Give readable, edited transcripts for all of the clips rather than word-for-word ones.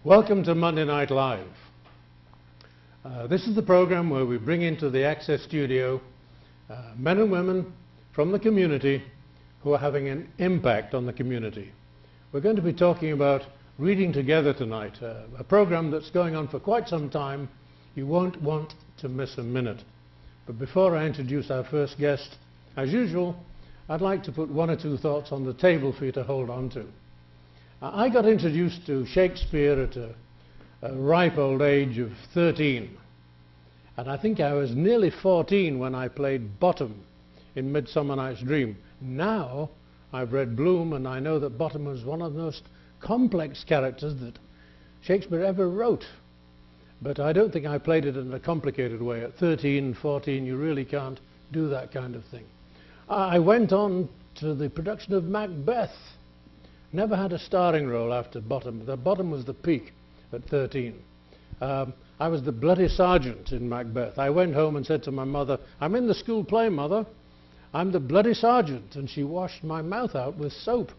Welcome to Monday Night Live. This is the program where we bring into the Access Studio men and women from the community who are having an impact on the community. We're going to be talking about reading together tonight, a program that's going on for quite some time. You won't want to miss a minute. But before I introduce our first guest, as usual, I'd like to put one or two thoughts on the table for you to hold on to. I got introduced to Shakespeare at a ripe old age of 13. And I think I was nearly 14 when I played Bottom in Midsummer Night's Dream. Now I've read Bloom, and I know that Bottom was one of the most complex characters that Shakespeare ever wrote. But I don't think I played it in a complicated way. At 13, 14, you really can't do that kind of thing. I went on to the production of Macbeth. Never had a starring role after Bottom. The Bottom was the peak at 13. I was the bloody sergeant in Macbeth. I went home and said to my mother, "I'm in the school play, Mother. I'm the bloody sergeant." And she washed my mouth out with soap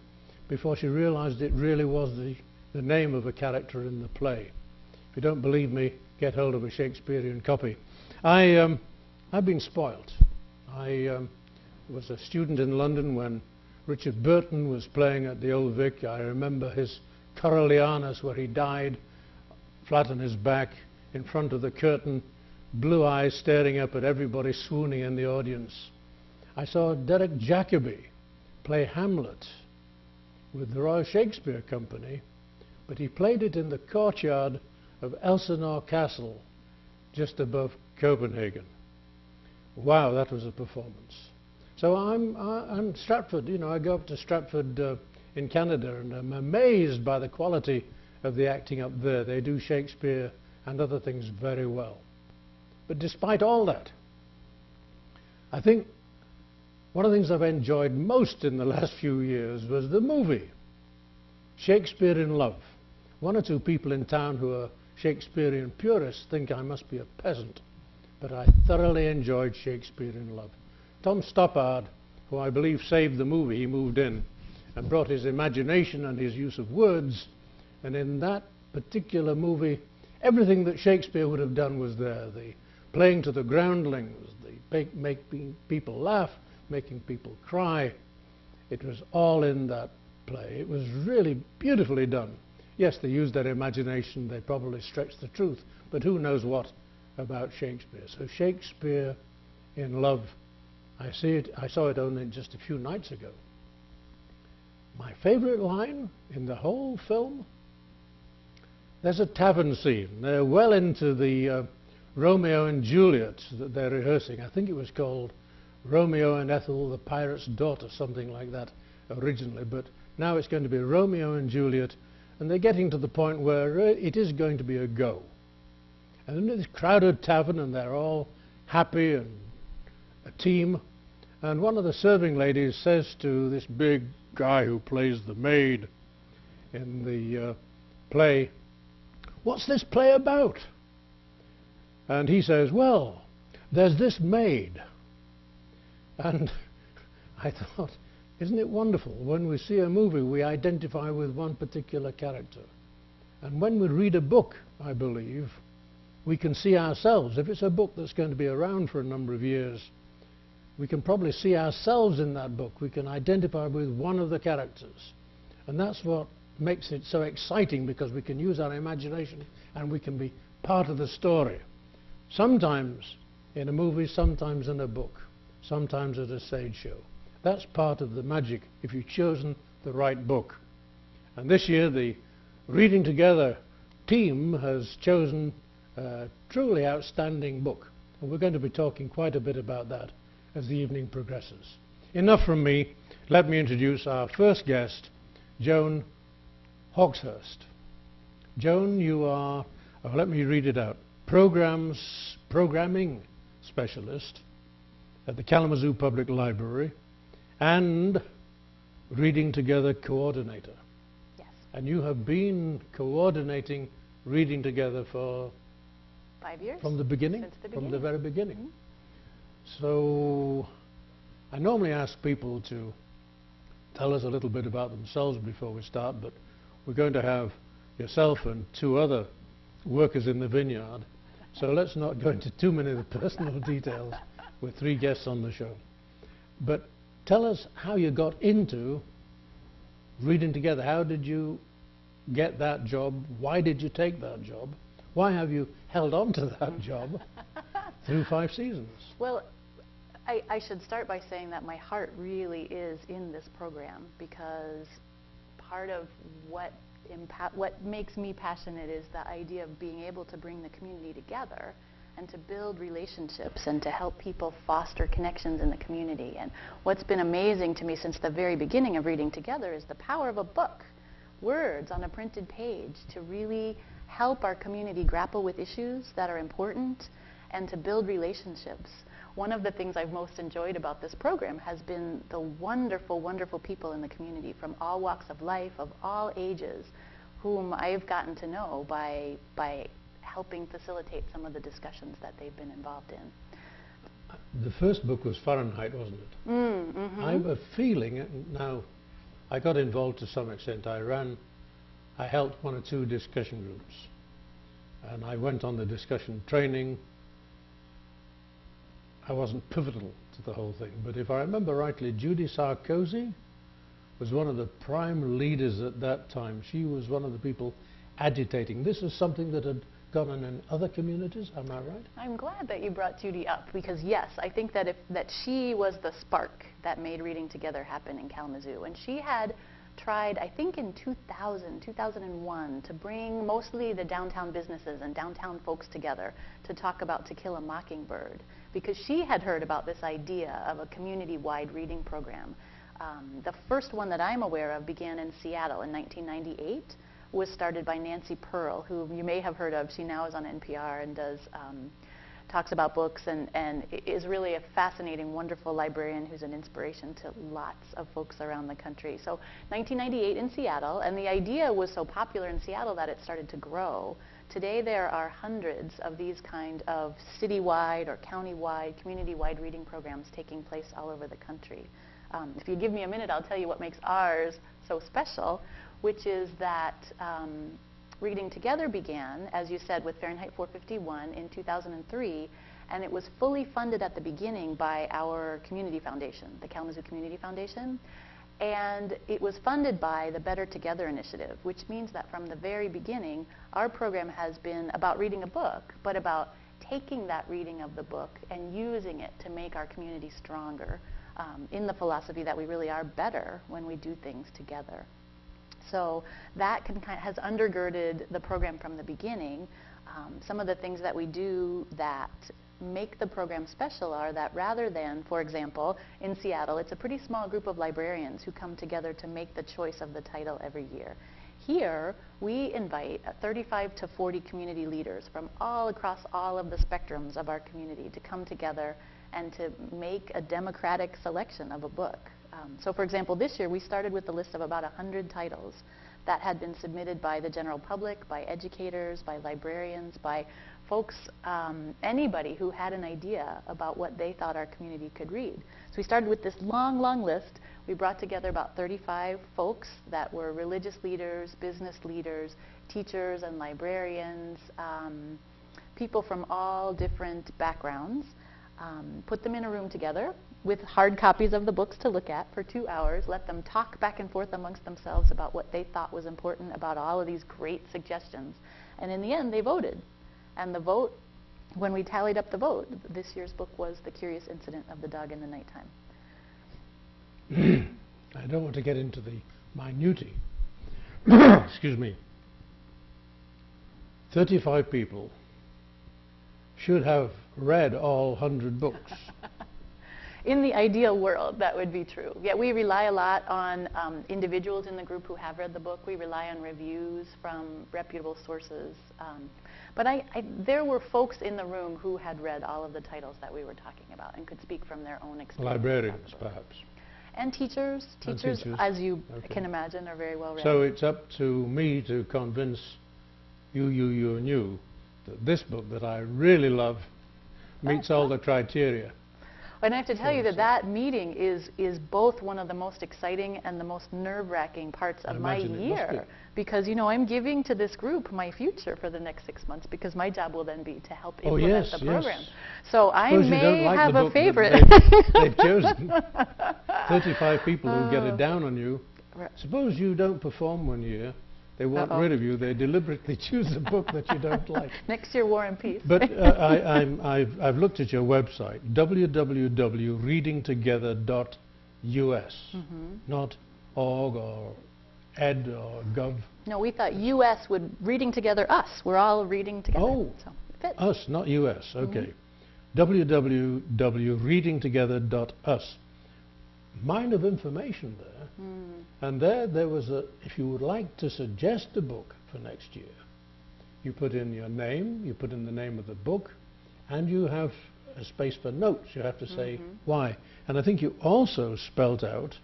before she realized it really was the name of a character in the play. If you don't believe me, get hold of a Shakespearean copy. I've been spoilt. I was a student in London when Richard Burton was playing at the Old Vic. I remember his Coriolanus, where he died flat on his back in front of the curtain, blue eyes staring up at everybody swooning in the audience. I saw Derek Jacobi play Hamlet with the Royal Shakespeare Company, but he played it in the courtyard of Elsinore Castle just above Copenhagen. Wow, that was a performance. So I'm Stratford, you know, I go up to Stratford in Canada, and I'm amazed by the quality of the acting up there. They do Shakespeare and other things very well. But despite all that, I think one of the things I've enjoyed most in the last few years was the movie, Shakespeare in Love. One or two people in town who are Shakespearean purists think I must be a peasant, but I thoroughly enjoyed Shakespeare in Love. Tom Stoppard, who I believe saved the movie, he moved in and brought his imagination and his use of words, and in that particular movie, everything that Shakespeare would have done was there. The playing to the groundlings, the making people laugh, making people cry. It was all in that play. It was really beautifully done. Yes, they used their imagination, they probably stretched the truth, but who knows what about Shakespeare. So Shakespeare in Love, I saw it only just a few nights ago. My favorite line in the whole film, there's a tavern scene. They're well into the Romeo and Juliet that they're rehearsing. I think it was called Romeo and Ethel, the Pirate's Daughter, something like that originally, but now it's going to be Romeo and Juliet, and they're getting to the point where it is going to be a go. And in this crowded tavern, and they're all happy and a team, and one of the serving ladies says to this big guy who plays the maid in the play, "What's this play about?" And he says, "Well, there's this maid." And I thought, isn't it wonderful? When we see a movie, we identify with one particular character. And when we read a book, I believe, we can see ourselves. If it's a book that's going to be around for a number of years, we can probably see ourselves in that book. We can identify with one of the characters. And that's what makes it so exciting, because we can use our imagination and we can be part of the story. Sometimes in a movie, sometimes in a book, sometimes at a stage show. That's part of the magic if you've chosen the right book. And this year the Reading Together team has chosen a truly outstanding book. And we're going to be talking quite a bit about that as the evening progresses. Enough from me. Let me introduce our first guest, Joan Hawxhurst. Joan, you are, let me read it out, programming specialist at the Kalamazoo Public Library and Reading Together coordinator. Yes. And you have been coordinating Reading Together for 5 years. From the beginning? Since the beginning. From the very beginning. Mm-hmm. So I normally ask people to tell us a little bit about themselves before we start, but we're going to have yourself and 2 other workers in the vineyard. So let's not go into too many of the personal details with 3 guests on the show. But tell us how you got into reading together. How did you get that job? Why did you take that job? Why have you held on to that job through 5 seasons? Well, I should start by saying that my heart really is in this program, because part of what makes me passionate is the idea of being able to bring the community together and to build relationships and to help people foster connections in the community. And what's been amazing to me since the very beginning of Reading Together is the power of a book, words on a printed page, to really help our community grapple with issues that are important and to build relationships. One of the things I've most enjoyed about this program has been the wonderful, wonderful people in the community from all walks of life, of all ages, whom I've gotten to know by helping facilitate some of the discussions that they've been involved in. The first book was Fahrenheit, wasn't it? Mm-hmm. I have a feeling, now I got involved to some extent. I helped 1 or 2 discussion groups, and I went on the discussion training. I wasn't pivotal to the whole thing, but if I remember rightly, Judy Sarkozy was one of the prime leaders at that time. She was one of the people agitating. This is something that had gone on in other communities, am I right? I'm glad that you brought Judy up, because yes, I think that she was the spark that made Reading Together happen in Kalamazoo. And she had tried, I think in 2001, to bring mostly the downtown businesses and downtown folks together to talk about To Kill a Mockingbird, because she had heard about this idea of a community-wide reading program. The first one that I'm aware of began in Seattle in 1998, was started by Nancy Pearl, who you may have heard of. She now is on NPR and talks about books and is really a fascinating, wonderful librarian who's an inspiration to lots of folks around the country. So 1998 in Seattle, and the idea was so popular in Seattle that it started to grow. Today there are hundreds of these kind of citywide or countywide, community-wide reading programs taking place all over the country. If you give me a minute, I'll tell you what makes ours so special, which is that Reading Together began, as you said, with Fahrenheit 451 in 2003, and it was fully funded at the beginning by our community foundation, the Kalamazoo Community Foundation, and it was funded by the Better Together initiative, which means that from the very beginning, our program has been about reading a book, but about taking that reading of the book and using it to make our community stronger, in the philosophy that we really are better when we do things together. So that has undergirded the program from the beginning. Some of the things that we do that make the program special are that rather than, for example, in Seattle, it's a pretty small group of librarians who come together to make the choice of the title every year. Here, we invite 35 to 40 community leaders from all across all of the spectrums of our community to come together and to make a democratic selection of a book. So for example, this year we started with a list of about 100 titles that had been submitted by the general public, by educators, by librarians, by folks, anybody who had an idea about what they thought our community could read. So we started with this long, long list. We brought together about 35 folks that were religious leaders, business leaders, teachers and librarians, people from all different backgrounds, put them in a room together with hard copies of the books to look at for 2 hours, let them talk back and forth amongst themselves about what they thought was important about all of these great suggestions. And in the end, they voted. And the vote, when we tallied up the vote, this year's book was The Curious Incident of the Dog in the Nighttime. I don't want to get into the minutiae. Excuse me. 35 people should have read all 100 books. In the ideal world, that would be true. Yet we rely a lot on individuals in the group who have read the book. We rely on reviews from reputable sources. But there were folks in the room who had read all of the titles that we were talking about and could speak from their own experience. Librarians, perhaps. And teachers. Teachers, as you can imagine, are very well read. So it's up to me to convince you and you that this book that I really love meets all the criteria. And I have to tell you that that meeting is both one of the most exciting and the most nerve-wracking parts of my year. Because, you know, I'm giving to this group my future for the next 6 months because my job will then be to help implement the program. Yes. So I may have a favorite. They've chosen 35 people who get it down on you. Suppose you don't perform one year. They want rid of you. They deliberately choose a book that you don't like. Next year, War and Peace. But I've looked at your website, www.readingtogether.us, not org or ed or gov. No, we thought US would reading together us. We're all reading together. Oh, so it fits. Us, not US. Okay. www.readingtogether.us. Mine of information there. And there was a, if you would like to suggest a book for next year, you put in your name, you put in the name of the book, and you have a space for notes. You have to say why. And I think you also spelt out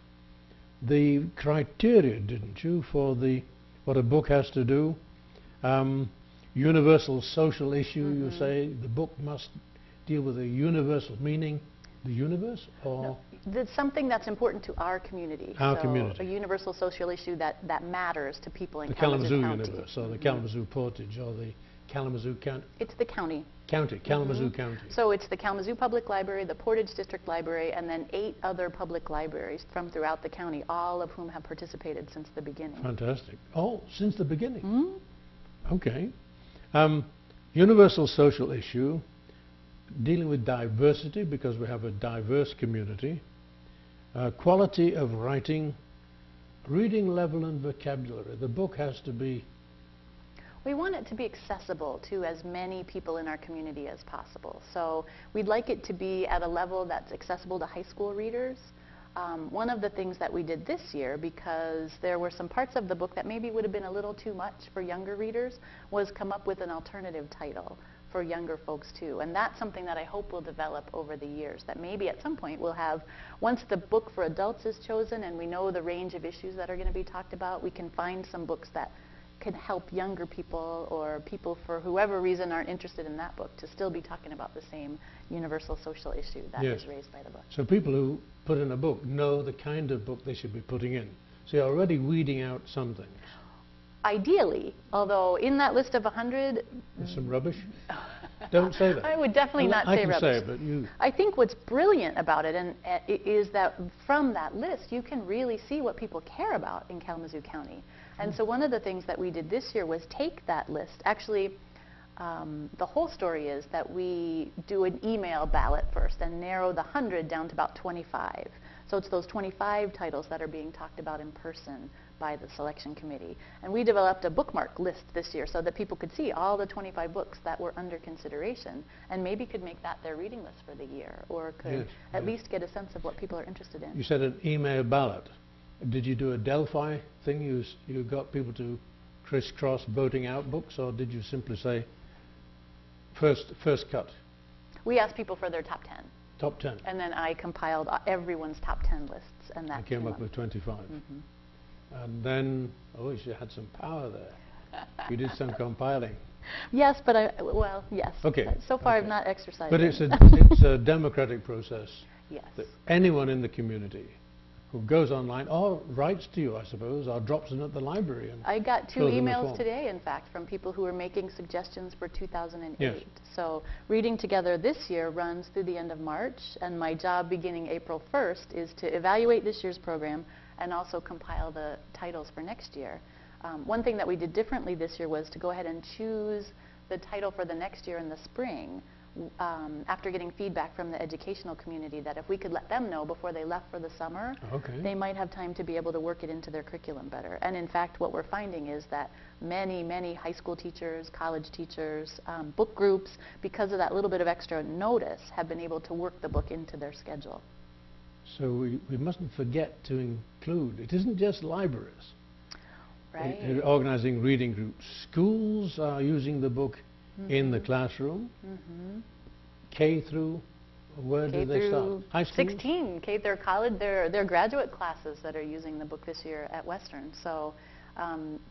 the criteria, didn't you, for what a book has to do. Universal social issue, you say the book must deal with a universal meaning. The universe, or? No, that's something that's important to our community. Our community. A universal social issue that matters to people in Kalamazoo County. Universe, or the Kalamazoo Portage, or the Kalamazoo County. It's the county. Kalamazoo County. So it's the Kalamazoo Public Library, the Portage District Library, and then 8 other public libraries from throughout the county, all of whom have participated since the beginning. Fantastic. Oh, since the beginning. Okay. Universal social issue. Dealing with diversity, because we have a diverse community, quality of writing, reading level and vocabulary. The book has to be... We want it to be accessible to as many people in our community as possible. So we'd like it to be at a level that's accessible to high school readers. One of the things that we did this year, because there were some parts of the book that maybe would have been a little too much for younger readers, was come up with an alternative title for younger folks too. And that's something that I hope will develop over the years, that maybe at some point we'll have, once the book for adults is chosen and we know the range of issues that are going to be talked about, we can find some books that can help younger people or people for whoever reason aren't interested in that book to still be talking about the same universal social issue that is raised by the book. So people who put in a book know the kind of book they should be putting in. So you're already weeding out some things. Ideally, although in that list of 100... There's some rubbish? Don't say that. I would definitely not say rubbish. I can say it, but you... I think what's brilliant about it is that from that list, you can really see what people care about in Kalamazoo County. And so one of the things that we did this year was take that list. Actually, the whole story is that we do an email ballot first and narrow the 100 down to about 25. So it's those 25 titles that are being talked about in person by the selection committee. And we developed a bookmark list this year so that people could see all the 25 books that were under consideration and maybe could make that their reading list for the year, or could at least get a sense of what people are interested in. You said an email ballot. Did you do a Delphi thing? You got people to crisscross voting out books, or did you simply say first cut? We asked people for their top 10. Top 10. And then I compiled everyone's top 10 lists, and that came up with 25. And then, oh, you had some power there. You did some compiling. Yes, but well, yes. Okay. So far, I've not exercised. But it's a democratic process. Yes. That anyone in the community who goes online or writes to you, I suppose, or drops in at the library. And I got 2 emails today, in fact, from people who are making suggestions for 2008. Yes. So Reading Together this year runs through the end of March, and my job beginning April 1st is to evaluate this year's program and also compile the titles for next year. One thing that we did differently this year was to go ahead and choose the title for the next year in the spring, after getting feedback from the educational community that if we could let them know before they left for the summer, they might have time to be able to work it into their curriculum better. And in fact, what we're finding is that many, many high school teachers, college teachers, book groups, because of that little bit of extra notice, have been able to work the book into their schedule. So we mustn't forget to include, it isn't just libraries. Right. Organizing reading groups. Schools are using the book in the classroom. K through, where do they start? High school? 16. K through college. They're graduate classes that are using the book this year at Western. So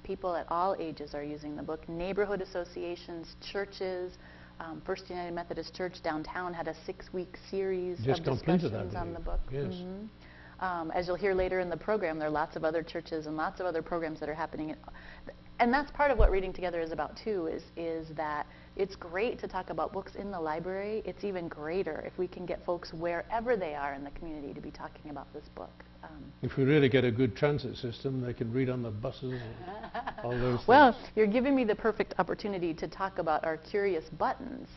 people at all ages are using the book. Neighborhood associations, churches, First United Methodist Church downtown had a 6-week series Just of completed discussions that, on the book. yes. As you'll hear later in the program, there are lots of other churches and lots of other programs that are happening. And that's part of what Reading Together is about, too, is that it's great to talk about books in the library. It's even greater if we can get folks wherever they are in the community to be talking about this book. If we really get a good transit system, they can read on the buses and all those things. Well, you're giving me the perfect opportunity to talk about our Curious Buttons.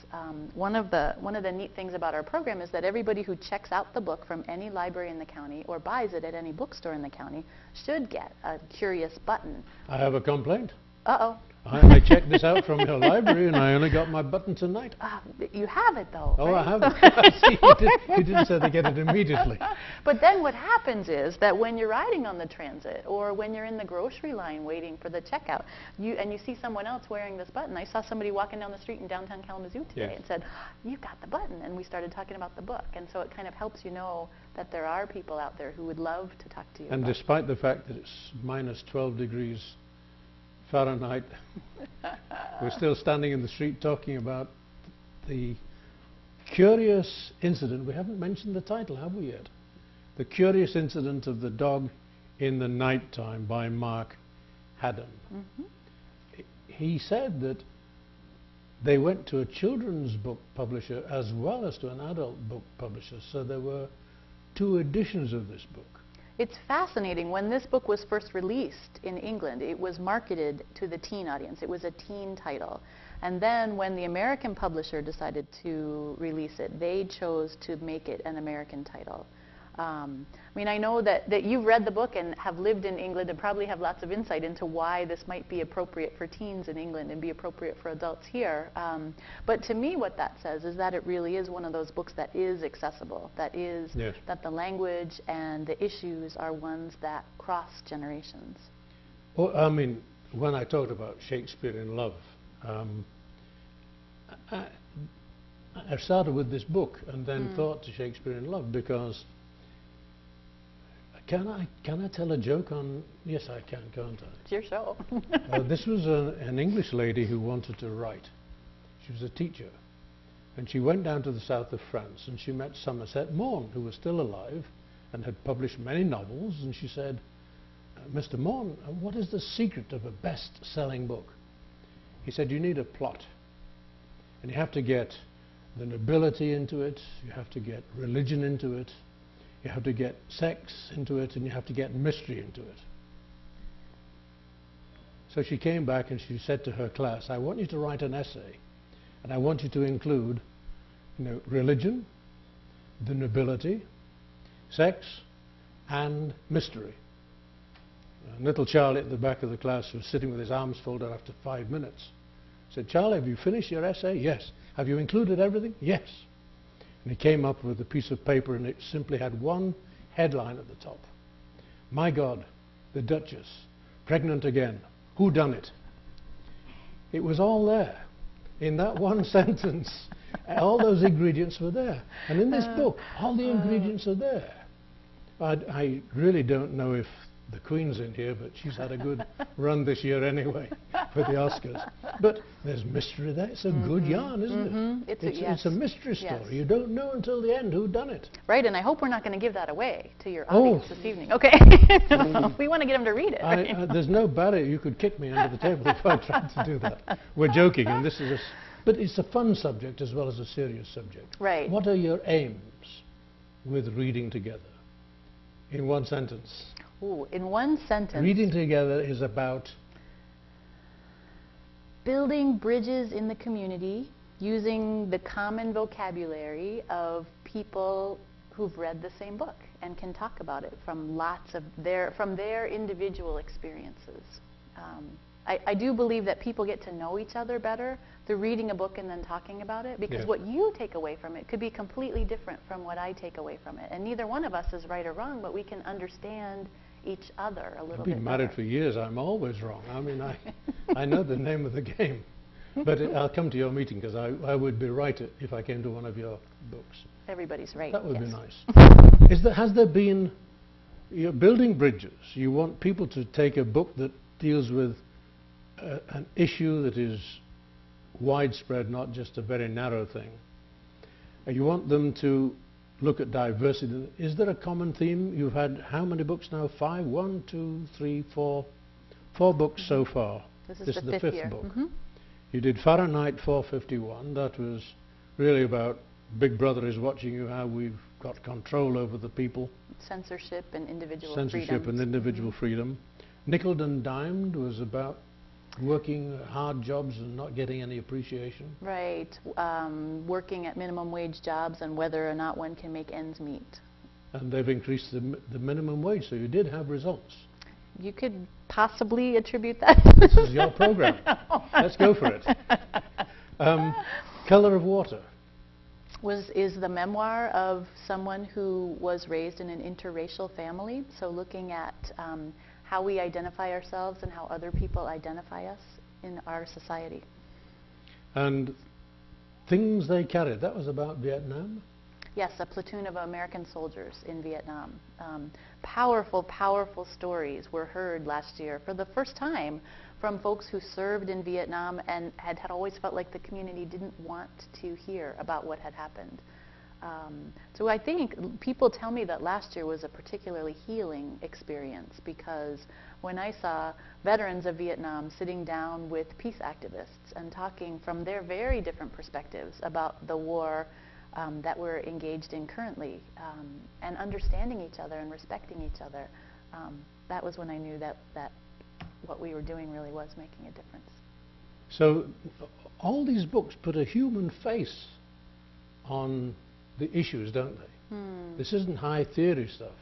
One of the neat things about our program is that everybody who checks out the book from any library in the county or buys it at any bookstore in the county should get a Curious Button. I have a complaint. Uh-oh. I checked this out from your library, and I only got my button tonight. You have it, though. Oh, right? I have it. I see, you didn't say they get it immediately. But then what happens is that when you're riding on the transit or when you're in the grocery line waiting for the checkout, you see someone else wearing this button. I saw somebody walking down the street in downtown Kalamazoo today and said, "You've got the button," and we started talking about the book. And so it kind of helps you know that there are people out there who would love to talk to you. And despite the fact that it's minus 12 degrees Fahrenheit, we're still standing in the street talking about the curious incident. We haven't mentioned the title, have we yet? The Curious Incident of the Dog in the Nighttime by Mark Haddon. He said that they went to a children's book publisher as well as to an adult book publisher, so there were 2 editions of this book. It's fascinating. When this book was first released in England, it was marketed to the teen audience. It was a teen title. And then when the American publisher decided to release it, they chose to make it an American title. I mean, I know that you've read the book and have lived in England and probably have lots of insight into why this might be appropriate for teens in England and be appropriate for adults here. But to me, what that says is that it really is one of those books that is accessible, that the language and the issues are ones that cross generations. Well, I mean, when I talked about Shakespeare in Love, I started with this book and then thought to Shakespeare in Love because can I tell a joke on? Yes, I can, can't I? It's your show. This was an English lady who wanted to write. She was a teacher, and she went down to the south of France, and she met Somerset Maugham, who was still alive and had published many novels. And she said, "Mr. Maugham, what is the secret of a best-selling book?" He said, "You need a plot, and you have to get the nobility into it. You have to get religion into it. You have to get sex into it, and you have to get mystery into it." So she came back and she said to her class, "I want you to write an essay, and I want you to include, religion, the nobility, sex, and mystery." And little Charlie at the back of the class was sitting with his arms folded after 5 minutes. I said, "Charlie, have you finished your essay?" "Yes." "Have you included everything?" "Yes." And he came up with a piece of paper, and it simply had one headline at the top. "My God, the Duchess, pregnant again. Who done it?" It was all there. In that one sentence, all those ingredients were there. And in this book, all the ingredients are there. I really don't know if the Queen's in here, but she's had a good run this year anyway for the Oscars. But there's mystery there. It's a good yarn, isn't it? It's a mystery story. Yes. You don't know until the end who done it. Right, and I hope we're not going to give that away to your audience this evening. Okay. We want to get them to read it. Right? There's no barrier. You could kick me under the table if I tried to do that. We're joking, and this is but it's a fun subject as well as a serious subject. Right. What are your aims with Reading Together? In one sentence. Ooh, in one sentence. Reading Together is about building bridges in the community using the common vocabulary of people who've read the same book and can talk about it from their individual experiences. I do believe that people get to know each other better through reading a book and then talking about it, because what you take away from it could be completely different from what I take away from it. And neither one of us is right or wrong, but we can understand each other a little bit. I've been married for years. I'm always wrong. I mean, I know the name of the game. But I'll come to your meeting, because I would be right if I came to one of your books. Everybody's right. That would be nice. Has there been, you're building bridges. You want people to take a book that deals with an issue that is widespread, not just a very narrow thing. And you want them to look at diversity. Is there a common theme? You've had how many books now? 5? 1, 2, 3, 4. 4 books so far. This is the fifth book. Mm-hmm. You did Fahrenheit 451. That was really about Big Brother is watching you, how we've got control over the people. Censorship and individual Censorship and individual freedom. Nickeled and Dimed was about working hard jobs and not getting any appreciation. Right. Working at minimum wage jobs and whether or not one can make ends meet. And they've increased the minimum wage, so you did have results. You could possibly attribute that. This is your program. Let's go for it. Color of Water. Is the memoir of someone who was raised in an interracial family, so looking at how we identify ourselves and how other people identify us in our society. And Things They Carried, that was about Vietnam? Yes, a platoon of American soldiers in Vietnam. Powerful, powerful stories were heard last year for the first time from folks who served in Vietnam and had always felt like the community didn't want to hear about what had happened. So I think people tell me that last year was a particularly healing experience, because when I saw veterans of Vietnam sitting down with peace activists and talking from their very different perspectives about the war that we're engaged in currently, and understanding each other and respecting each other, that was when I knew that what we were doing really was making a difference. So all these books put a human face on the issues, don't they? This isn't high theory stuff.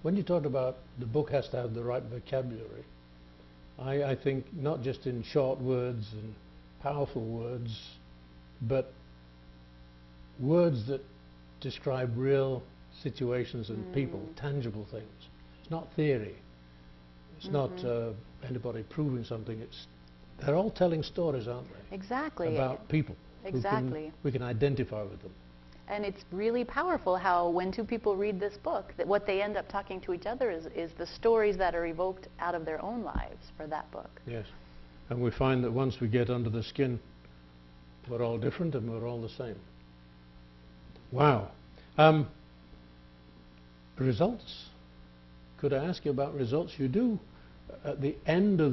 When you talk about the book has to have the right vocabulary, I think not just in short words and powerful words, but words that describe real situations and people, tangible things. It's not theory. It's not anybody proving something. They're all telling stories, aren't they? Exactly. About people. Exactly. We can identify with them. And it's really powerful how when two people read this book, that what they end up talking to each other is the stories that are evoked out of their own lives for that book. Yes. And we find that once we get under the skin, we're all different and we're all the same. Wow. Results. Could I ask you about results? You do, at the end of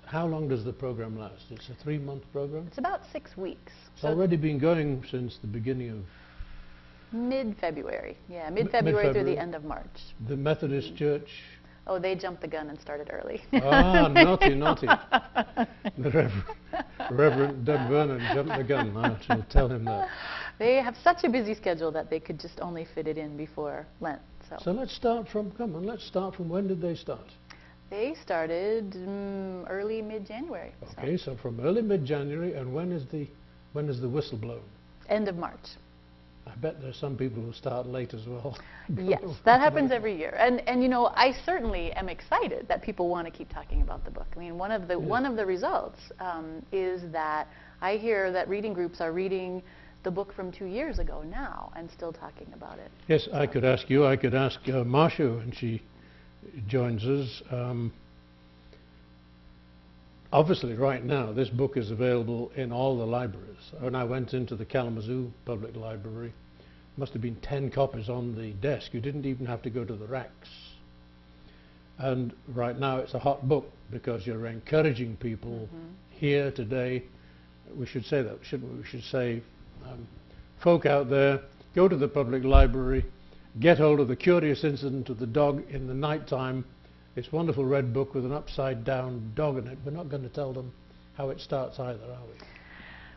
how long does the program last? It's a 3-month program? It's about 6 weeks. It's already been going since the beginning of... Mid-February. Yeah, mid-February through the end of March. The Methodist Church... Oh, they jumped the gun and started early. Ah, naughty, naughty. The Reverend Doug Vernon jumped the gun. I shall tell him that. They have such a busy schedule that they could just only fit it in before Lent. So let's start from, when did they start? They started early mid-January. Okay, so from early mid-January, and when is the whistle blown? End of March. I bet there's some people who start late as well. Yes, that happens every year. And you know, I certainly am excited that people want to keep talking about the book. I mean, one of the results is that I hear that reading groups are reading the book from 2 years ago now and still talking about it. Yes, so I could ask you. I could ask Marsha when she joins us. Obviously, right now, this book is available in all the libraries. When I went into the Kalamazoo Public Library, must have been 10 copies on the desk. You didn't even have to go to the racks. And right now, it's a hot book because you're encouraging people here today. We should say that, shouldn't we? We should say, folk out there, go to the public library, get hold of The Curious Incident of the Dog in the Nighttime. It's a wonderful red book with an upside-down dog in it. We're not going to tell them how it starts either, are we?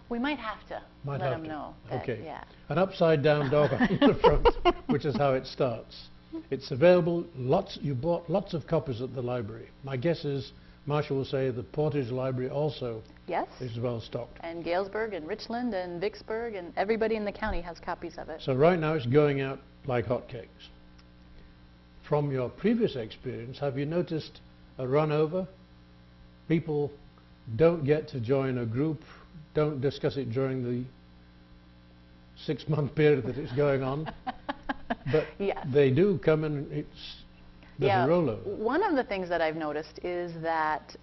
We might have to let them know. Okay. Yeah. An upside-down dog on the front, which is how it starts. It's available. You bought lots of copies at the library. My guess is, Marsha will say, the Portage Library also is well stocked. And Galesburg and Richland and Vicksburg and everybody in the county has copies of it. So right now it's going out like hotcakes. From your previous experience, have you noticed a run over? People don't get to join a group, don't discuss it during the 6-month period that it's going on, but they do come in. there's a rollover. One of the things that I've noticed is that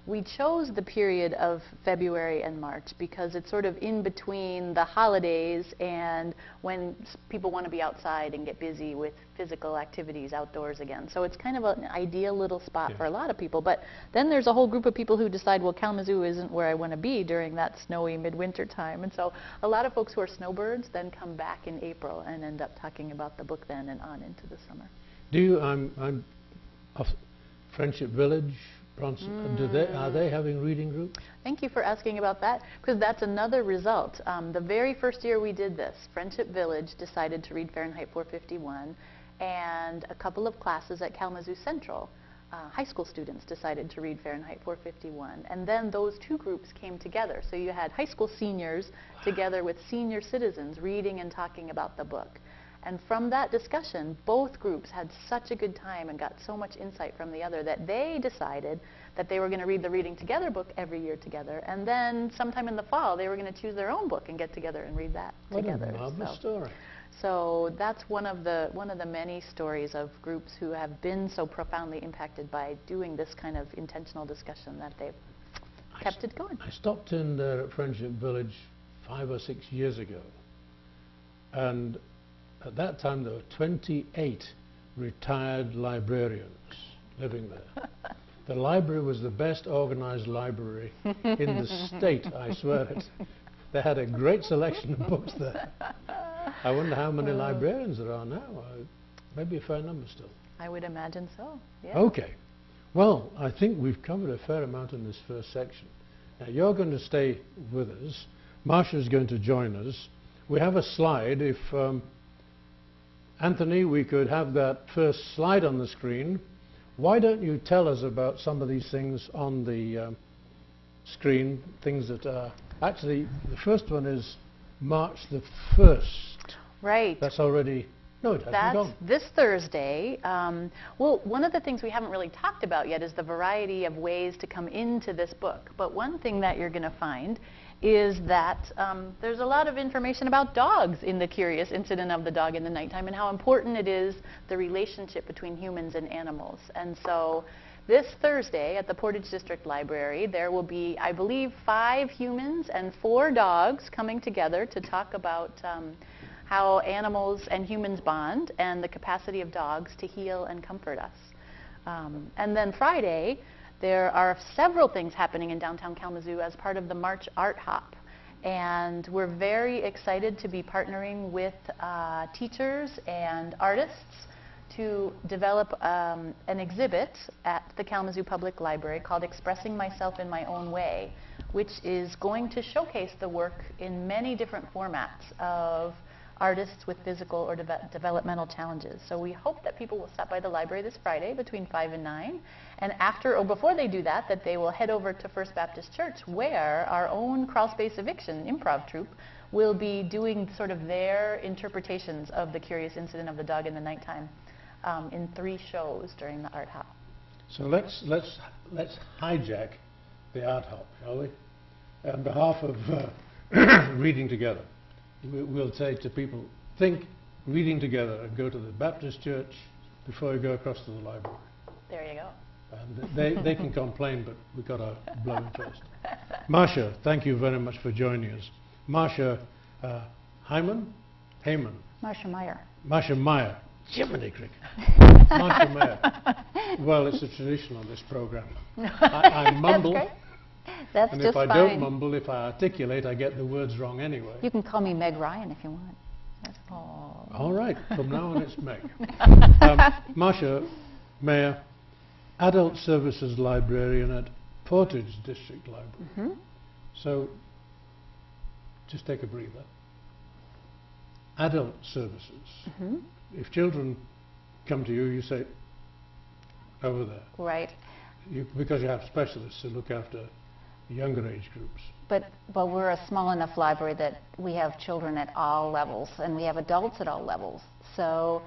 we chose the period of February and March because it's sort of in between the holidays and when people want to be outside and get busy with physical activities outdoors again. So it's kind of an ideal little spot for a lot of people. But then there's a whole group of people who decide, well, Kalamazoo isn't where I want to be during that snowy midwinter time. And so a lot of folks who are snowbirds then come back in April and end up talking about the book then and on into the summer. Do you, I'm of Friendship Village, Bronson, are they having reading groups? Thank you for asking about that, because that's another result. The very first year we did this, Friendship Village decided to read Fahrenheit 451, and a couple of classes at Kalamazoo Central, high school students decided to read Fahrenheit 451. And then those two groups came together. So you had high school seniors together with senior citizens reading and talking about the book. And from that discussion, both groups had such a good time and got so much insight from the other that they decided that they were going to read the Reading Together book every year together. And then sometime in the fall, they were going to choose their own book and get together and read that together. What a marvelous story. So that's one of the many stories of groups who have been so profoundly impacted by doing this kind of intentional discussion that they've kept it going. I stopped in there at Friendship Village 5 or 6 years ago, and at that time there were 28 retired librarians living there. The library was the best organized library in the state, I swear it. They had a great selection of books there. I wonder how many librarians there are now. Maybe a fair number still. I would imagine so, yeah. Okay. Well, I think we've covered a fair amount in this first section. Now, you're going to stay with us. Marsha is going to join us. We have a slide. If Anthony, we could have that first slide on the screen. Why don't you tell us about some of these things on the screen, things that are... Actually, the first one is March the 1st. Right. That's already... No, it hasn't gone. That's this Thursday. Well, one of the things we haven't really talked about yet is the variety of ways to come into this book. But one thing that you're going to find is that there's a lot of information about dogs in the Curious Incident of the Dog in the Nighttime and how important it is, the relationship between humans and animals. And so this Thursday at the Portage District Library, there will be, I believe, 5 humans and 4 dogs coming together to talk about how animals and humans bond and the capacity of dogs to heal and comfort us. And then Friday, there are several things happening in downtown Kalamazoo as part of the March Art Hop. And we're very excited to be partnering with teachers and artists to develop an exhibit at the Kalamazoo Public Library called Expressing Myself in My Own Way, which is going to showcase the work in many different formats of artists with physical or developmental challenges. So we hope that people will stop by the library this Friday between 5 and 9. And after or before they do that, that they will head over to First Baptist Church, where our own Crawl Space Eviction improv troupe will be doing sort of their interpretations of the Curious Incident of the Dog in the Nighttime in 3 shows during the Art Hop. So let's hijack the Art Hop, shall we? On behalf of Reading Together, we'll say to people, think Reading Together and go to the Baptist Church before you go across to the library. There you go. And they can complain, but we've got to blow them first. Marsha, thank you very much for joining us. Marsha Haymon? Marsha Meyer. Marsha Meyer. Jiminy Cricket. Marsha Meyer. Well, it's a tradition on this program. I mumble. That's great. That's and just if I fine. don't mumble, if I articulate, I get the words wrong anyway. You can call me Meg Ryan if you want. All right, from now on it's Meg. Marsha Meyer, Adult Services Librarian at Portage District Library. Mm-hmm. So, just take a breather. Adult Services. Mm-hmm. If children come to you, you say, over there. Right. Because you have specialists who look after younger age groups. But we're a small enough library that we have children at all levels, and we have adults at all levels. So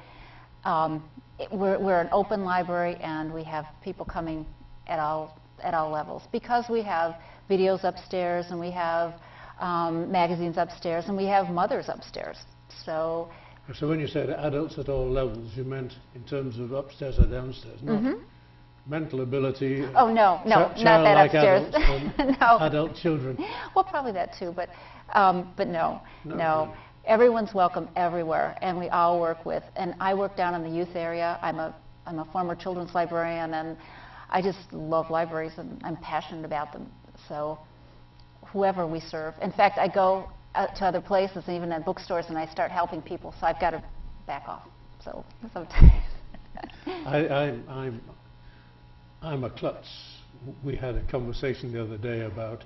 we're an open library, and we have people coming at all levels, because we have videos upstairs, and we have magazines upstairs, and we have mothers upstairs. So So when you said adults at all levels, you meant in terms of upstairs or downstairs, not mental ability. Oh, no, not that upstairs. No. Adult children. Well, probably that too, but no. Everyone's welcome everywhere, and we all work with. And I work down in the youth area. I'm a former children's librarian, and I just love libraries, and I'm passionate about them. So whoever we serve. In fact, I go to other places, even at bookstores, and I start helping people, so I've got to back off. So sometimes. I'm a klutz. We had a conversation the other day about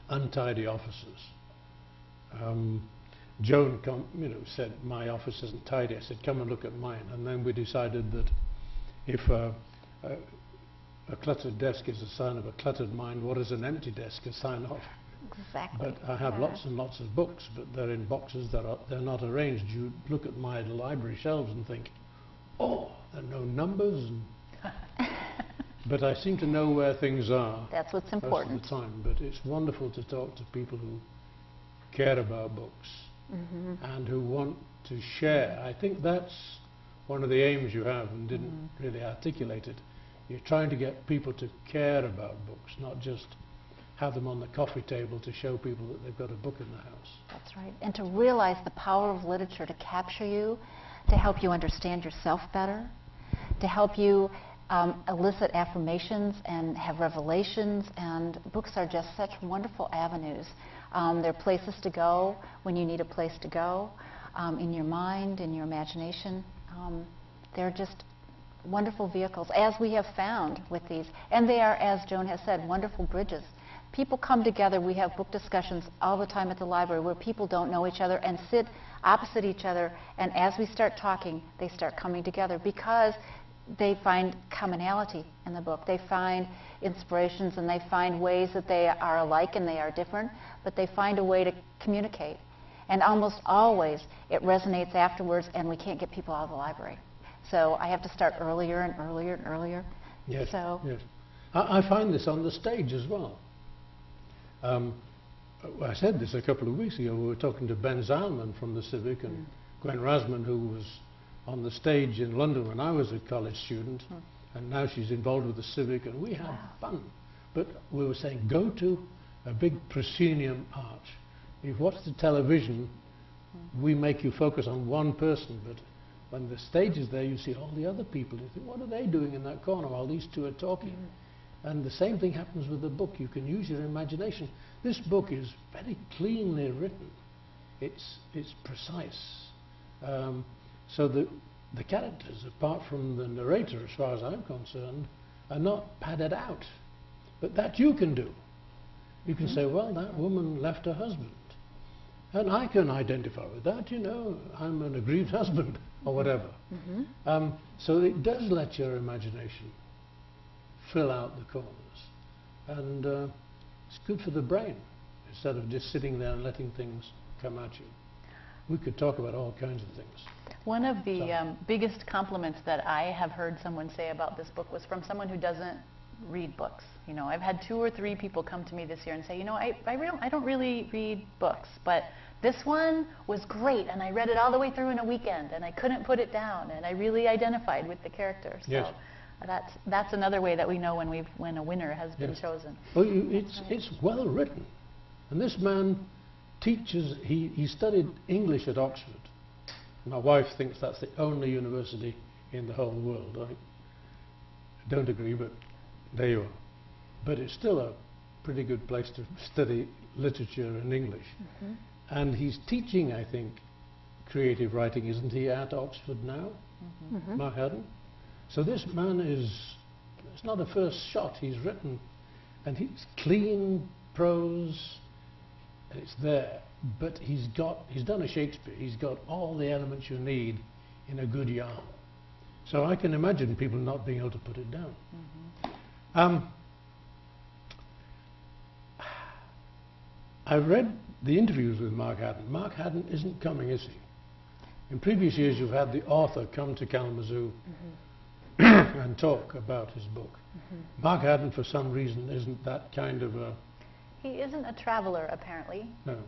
untidy offices. Joan said, my office isn't tidy. I said, come and look at mine. And then we decided that if a cluttered desk is a sign of a cluttered mind, what is an empty desk a sign of? Exactly. But I have lots and lots of books, but they're in boxes they're not arranged. You look at my library shelves and think, oh, there are no numbers. But I seem to know where things are. That's what's important. Most of the time. But it's wonderful to talk to people who care about books and who want to share. I think that's one of the aims you have, and didn't really articulate it. You're trying to get people to care about books, not just have them on the coffee table to show people that they've got a book in the house. That's right. And to realize the power of literature to capture you, to help you understand yourself better, to help you elicit affirmations and have revelations, and books are just such wonderful avenues. They're places to go when you need a place to go, in your mind, in your imagination. They're just wonderful vehicles, as we have found with these. And they are, as Joan has said, wonderful bridges. People come together. We have book discussions all the time at the library where people don't know each other and sit opposite each other, and as we start talking, they start coming together because they find commonality in the book. They find inspirations, and they find ways that they are alike and they are different, but they find a way to communicate. And almost always it resonates afterwards, and we can't get people out of the library. So I have to start earlier and earlier and earlier. Yes, so yes. I find this on the stage as well. I said this a couple of weeks ago. We were talking to Ben Zalman from the Civic and Gwen Rasman, who was on the stage in London when I was a college student, and now she's involved with the Civic, and we had fun. But we were saying, go to a big proscenium arch. If you watch the television, we make you focus on one person, but when the stage is there, you see all the other people. You think, what are they doing in that corner while these two are talking? And the same thing happens with the book. You can use your imagination. This book is very cleanly written. It's precise. So the characters, apart from the narrator, as far as I'm concerned, are not padded out. But that you can do. You can say, well, that woman left her husband. And I can identify with that, you know. I'm an aggrieved husband, or whatever. So it does let your imagination fill out the corners. And it's good for the brain, instead of just sitting there and letting things come at you. We could talk about all kinds of things. One of the biggest compliments that I have heard someone say about this book was from someone who doesn't read books. You know, I've had 2 or 3 people come to me this year and say, you know, I don't really read books, but this one was great, and I read it all the way through in a weekend, and I couldn't put it down, and I really identified with the character. So yes. That's another way that we know when a winner has been chosen. Well, it's well written, and this man teaches. He studied English at Oxford. My wife thinks that's the only university in the whole world. I don't agree, but there you are. But it's still a pretty good place to study literature and English. And he's teaching, I think, creative writing, isn't he, at Oxford now? Mark Haddon? So this man it's not a first shot. He's written, and he's clean prose, and it's there. But he's done a Shakespeare. He's got all the elements you need in a good yarn. So I can imagine people not being able to put it down. I read the interviews with Mark Haddon. Mark Haddon isn't coming, is he? In previous years, you've had the author come to Kalamazoo and talk about his book. Mark Haddon, for some reason, isn't that kind of a... He isn't a traveler, apparently. No.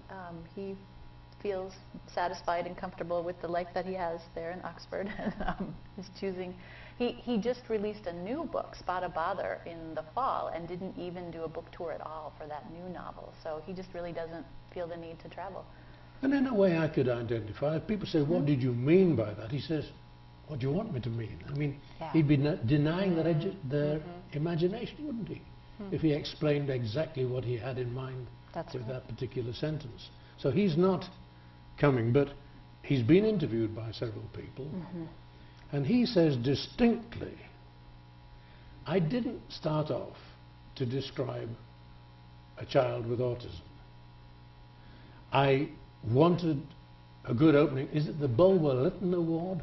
He feels satisfied and comfortable with the life that he has there in Oxford. And he's choosing. He just released a new book, Spot of Bother, in the fall, and didn't even do a book tour at all for that new novel. So he just really doesn't feel the need to travel. And in a way I could identify. If people say, what did you mean by that? He says, what do you want me to mean? I mean, he'd be denying their imagination, wouldn't he? If he explained exactly what he had in mind with that particular sentence. So he's not coming, but he's been interviewed by several people, and he says distinctly, I didn't start off to describe a child with autism. I wanted a good opening. Is it the Bulwer-Lytton Award?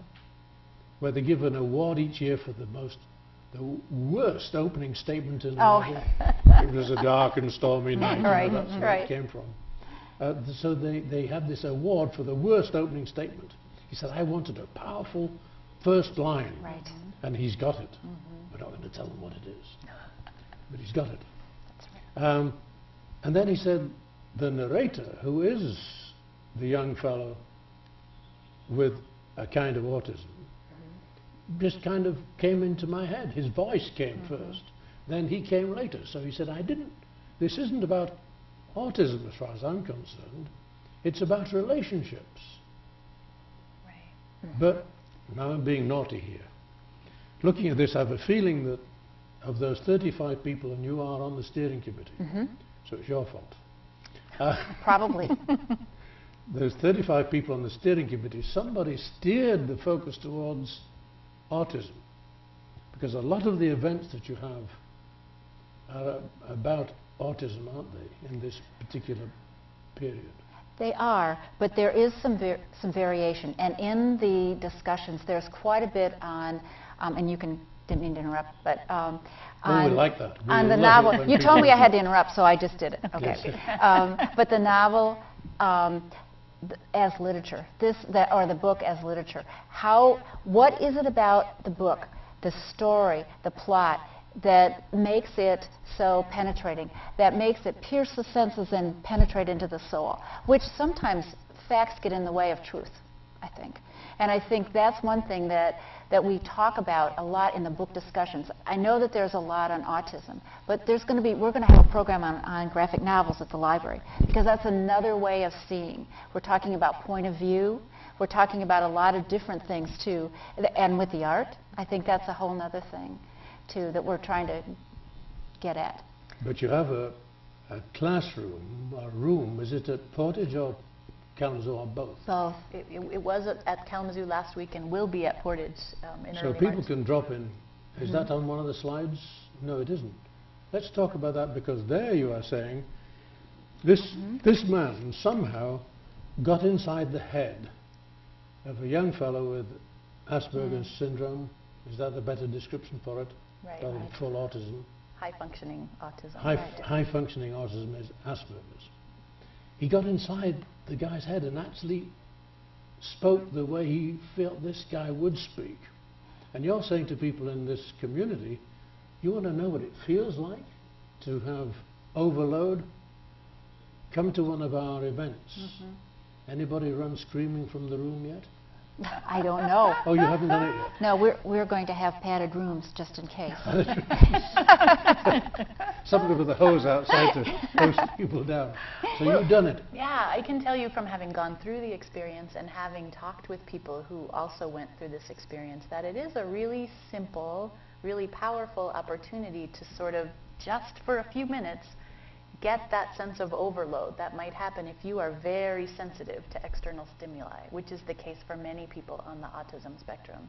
Where they give an award each year for the worst opening statement in a novel. It was a dark and stormy night. That's where it came from. So they have this award for the worst opening statement. He said, I wanted a powerful first line. And he's got it. We're not going to tell him what it is. But he's got it. And then he said, the narrator, who is the young fellow with a kind of autism, just kind of came into my head. His voice came first, then he came later. So he said, this isn't about autism as far as I'm concerned, it's about relationships. But now I'm being naughty here. Looking at this, I have a feeling that of those 35 people, and you are on the steering committee, so it's your fault. Probably. Those 35 people on the steering committee, somebody steered the focus towards autism, because a lot of the events that you have are about autism, aren't they, in this particular period? They are, but there is some variation, and in the discussions there's quite a bit on, and you didn't mean to interrupt, but we like that. On the novel, you told me I had to interrupt, so I just did it. Okay. But the novel as literature, or the book as literature. What is it about the book, the story, the plot, that makes it so penetrating, that makes it pierce the senses and penetrate into the soul, which sometimes facts get in the way of truth, I think. And I think that's one thing that we talk about a lot in the book discussions. I know that there's a lot on autism, but we're going to have a program on graphic novels at the library, because that's another way of seeing. We're talking about point of view. We're talking about a lot of different things too. And with the art, I think that's a whole other thing too that we're trying to get at. But you have a classroom, a room. Is it at Portage or Kalamazoo, or both? Both. It was at Kalamazoo last week and will be at Portage in early March. So people March. can drop in. Is that on one of the slides? No, it isn't. Let's talk about that, because there you are saying this man somehow got inside the head of a young fellow with Asperger's syndrome. Is that the better description for it? Right. Rather than full autism. High-functioning autism. High-functioning autism is Asperger's. He got inside the guy's head and actually spoke the way he felt this guy would speak. And you're saying to people in this community, you want to know what it feels like to have overload? Come to one of our events. Anybody run screaming from the room yet? I don't know. Oh, you haven't done it yet? No, we're going to have padded rooms just in case. Somebody with a hose outside to hose people down. So you've done it. Yeah, I can tell you from having gone through the experience and having talked with people who also went through this experience that it is a really simple, really powerful opportunity to sort of, just for a few minutes, get that sense of overload that might happen if you are very sensitive to external stimuli, which is the case for many people on the autism spectrum.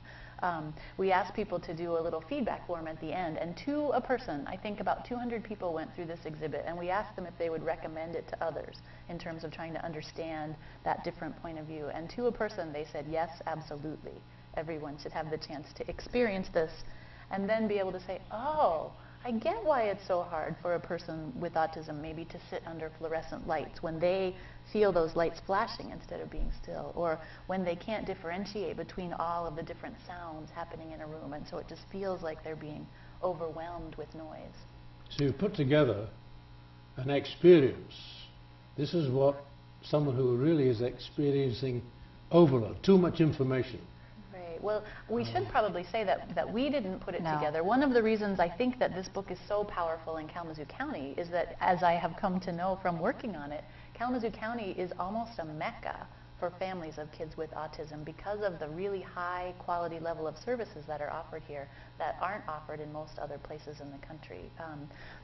We asked people to do a little feedback form at the end, and to a person, I think about 200 people went through this exhibit, and we asked them if they would recommend it to others in terms of trying to understand that different point of view. And to a person, they said, yes, absolutely. Everyone should have the chance to experience this and then be able to say, oh, I get why it's so hard for a person with autism maybe to sit under fluorescent lights when they feel those lights flashing instead of being still, or when they can't differentiate between all of the different sounds happening in a room, and so it just feels like they're being overwhelmed with noise. So you've put together an experience. This is what someone who really is experiencing overload, too much information. Right. Well, we should probably say that we didn't put it No. together. One of the reasons I think that this book is so powerful in Kalamazoo County is that, as I have come to know from working on it, Kalamazoo County is almost a mecca for families of kids with autism because of the really high quality level of services that are offered here that aren't offered in most other places in the country.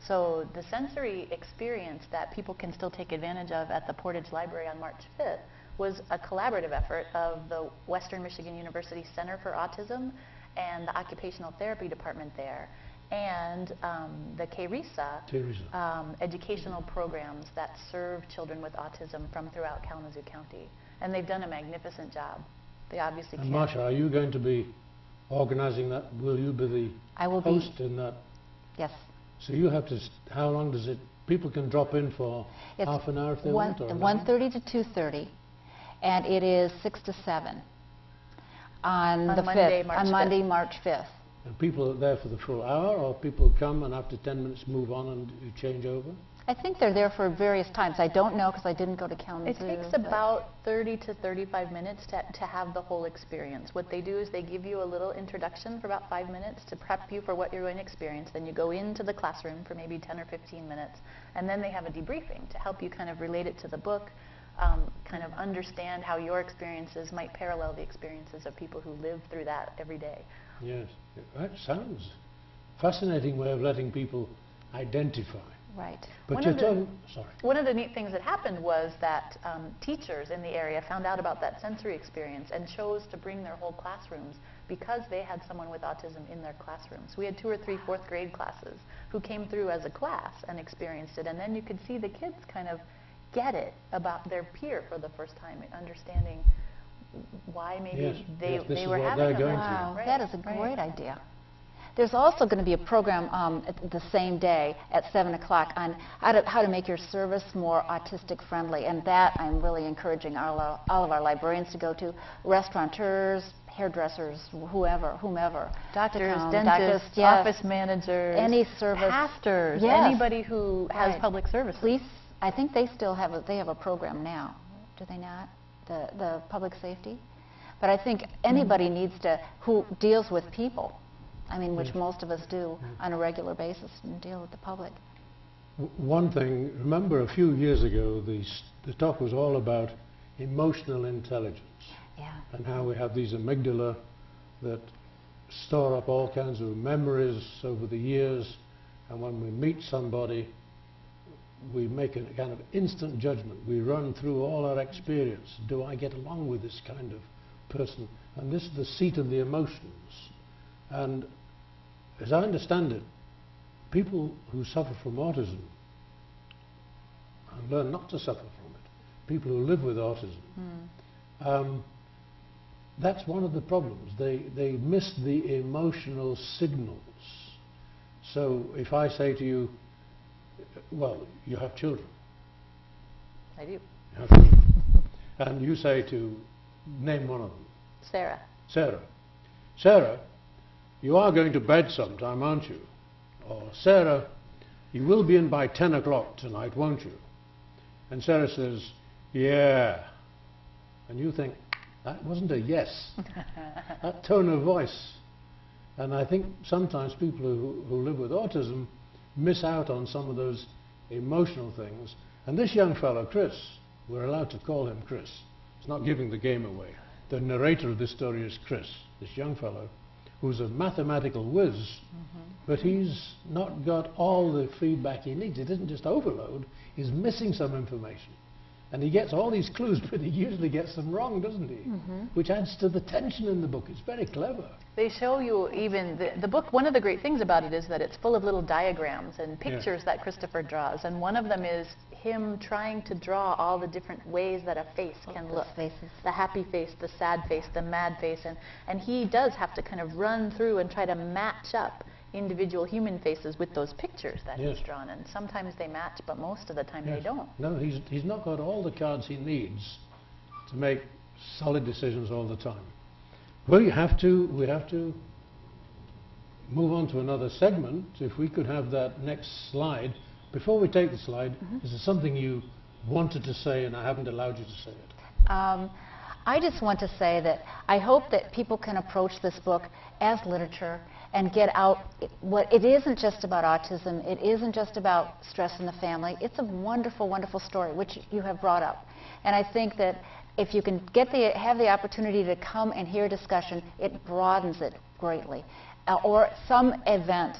So the sensory experience that people can still take advantage of at the Portage Library on March 5th was a collaborative effort of the Western Michigan University Center for Autism and the Occupational Therapy Department there, and the KRISA educational programs that serve children with autism from throughout Kalamazoo County. And they've done a magnificent job. They obviously And can't. Marsha, are you going to be organizing that? Will you be the I will host be. in that? Yes. So you have to, how long does it, people can drop in for half an hour if they want? Or 1:30 to 2:30, and it is 6 to 7 on the Monday, 5th, March on Monday, 5th. March 5th. And people are there for the full hour, or people come and after 10 minutes move on and you change over? I think they're there for various times. I don't know because I didn't go to Kalamazoo. It takes but- about 30 to 35 minutes to have the whole experience. What they do is they give you a little introduction for about 5 minutes to prep you for what you're going to experience. Then you go into the classroom for maybe 10 or 15 minutes, and then they have a debriefing to help you kind of relate it to the book, kind of understand how your experiences might parallel the experiences of people who live through that every day. Yes, that sounds fascinating way of letting people identify. Right. But One you're of the- talking, sorry. One of the neat things that happened was that teachers in the area found out about that sensory experience and chose to bring their whole classrooms because they had someone with autism in their classrooms. We had 2 or 3 fourth grade classes who came through as a class and experienced it, and then you could see the kids kind of get it about their peer for the first time, understanding why maybe Yes, they, yes, this they is were what having they're a going hard through. time. Wow, Right, that is a right. great idea. There's also going to be a program the same day at 7 o'clock on how to make your service more autistic friendly, and that I'm really encouraging all of our librarians to go to, restaurateurs, hairdressers, whomever. Doctors, to come. dentists, Doctors, yes. office managers, Any service. pastors, Yes. anybody who has Right. public services. Police, I think they still have a program now, do they not? The public safety? But I think anybody needs to, who deals with people, I mean, which most of us do on a regular basis, and deal with the public. One thing, remember a few years ago, the talk was all about emotional intelligence Yeah. and how we have these amygdala that store up all kinds of memories over the years, and when we meet somebody, we make a kind of instant judgment. We run through all our experience. Do I get along with this kind of person? And this is the seat of the emotions. And as I understand it, people who suffer from autism and learn not to suffer from it, people who live with autism, that's one of the problems. They miss the emotional signals. So if I say to you, well, you have children. I do. You have children. And you say to, name one of them. Sarah. Sarah. Sarah, you are going to bed sometime, aren't you? Or, Sarah, you will be in by 10 o'clock tonight, won't you? And Sarah says, yeah. And you think, that wasn't a yes. That tone of voice. And I think sometimes people who live with autism miss out on some of those emotional things. And this young fellow, Chris, we're allowed to call him Chris. It's not giving the game away. The narrator of this story is Chris, this young fellow, who's a mathematical whiz, but he's not got all the feedback he needs. It isn't just overload, he's missing some information. And he gets all these clues, but he usually gets them wrong, doesn't he? Which adds to the tension in the book. It's very clever. They show you even, the book, one of the great things about it is that it's full of little diagrams and pictures that Christopher draws. And one of them is him trying to draw all the different ways that a face can look. Faces. The happy face, the sad face, the mad face. And he does have to kind of run through and try to match up individual human faces with those pictures that he's drawn. And sometimes they match, but most of the time they don't. No, he's not got all the cards he needs to make solid decisions all the time. Well, we have to move on to another segment. If we could have that next slide. Before we take the slide, is there something you wanted to say and I haven't allowed you to say it? I just want to say that I hope that people can approach this book as literature and get out what it isn't just about autism, it isn't just about stress in the family. It's a wonderful, wonderful story, which you have brought up. And I think that if you can have the opportunity to come and hear a discussion, it broadens it greatly. Or some event,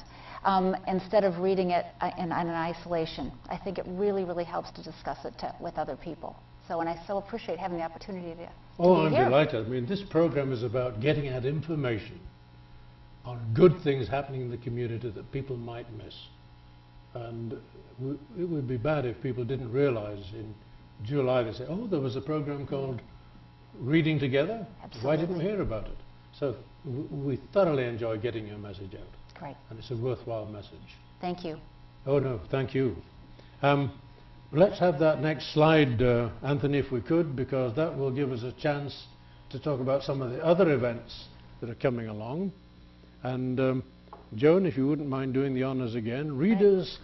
instead of reading it in isolation. I think it really, really helps to discuss it with other people. So, and I so appreciate having the opportunity to Oh, be I'm here. delighted. I mean, this program is about getting out information on good things happening in the community that people might miss. And it would be bad if people didn't realize in July they say, oh, there was a program called Reading Together. Absolutely. Why didn't we hear about it? So we thoroughly enjoy getting your message out. Great. And it's a worthwhile message. Thank you. Oh, no, thank you. Let's have that next slide, Anthony, if we could, because that will give us a chance to talk about some of the other events that are coming along. And Joan, if you wouldn't mind doing the honors again. Readers,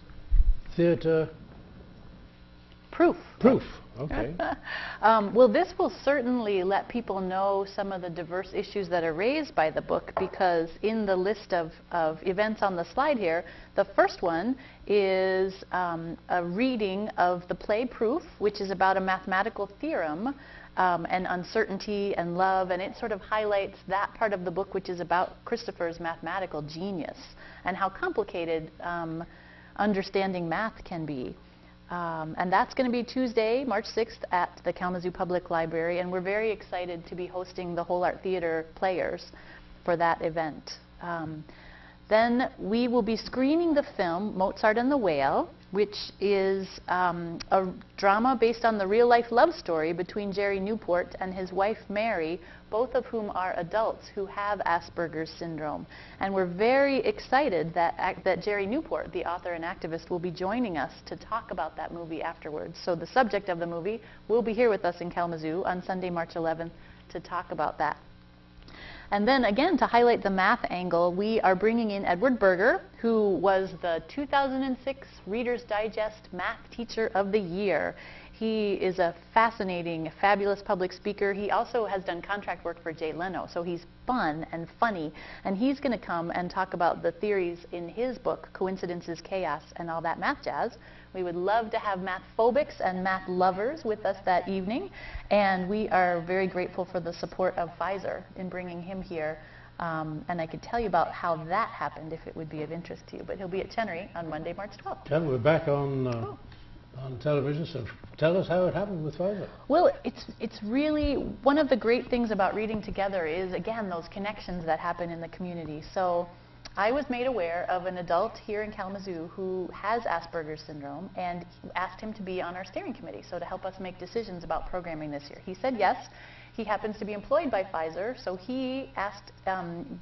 Theatre, Proof. Okay. Well, this will certainly let people know some of the diverse issues that are raised by the book, because in the list of events on the slide here, the first one is a reading of the play Proof, which is about a mathematical theorem and uncertainty and love, and it sort of highlights that part of the book which is about Christopher's mathematical genius and how complicated understanding math can be. And that's going to be Tuesday, March 6th at the Kalamazoo Public Library, and we're very excited to be hosting the Whole Art Theater players for that event. Then we will be screening the film Mozart and the Whale, which is a drama based on the real-life love story between Jerry Newport and his wife Mary, both of whom are adults who have Asperger's syndrome. And we're very excited that Jerry Newport, the author and activist, will be joining us to talk about that movie afterwards. So the subject of the movie will be here with us in Kalamazoo on Sunday, March 11th to talk about that. And then again, to highlight the math angle, we are bringing in Edward Berger, who was the 2006 Reader's Digest Math Teacher of the Year. He is a fascinating, fabulous public speaker. He also has done contract work for Jay Leno, so he's fun and funny. And he's going to come and talk about the theories in his book, Coincidence is Chaos and all that math jazz. We would love to have math phobics and math lovers with us that evening. And we are very grateful for the support of Pfizer in bringing him here. And I could tell you about how that happened if it would be of interest to you. But he'll be at Chenery on Monday, March 12th. Yeah, we're back on television, so tell us how it happened with Pfizer. Well, it's really one of the great things about Reading Together is, again, those connections that happen in the community. So I was made aware of an adult here in Kalamazoo who has Asperger's syndrome and asked him to be on our steering committee, so to help us make decisions about programming this year. He said yes. He happens to be employed by Pfizer, so he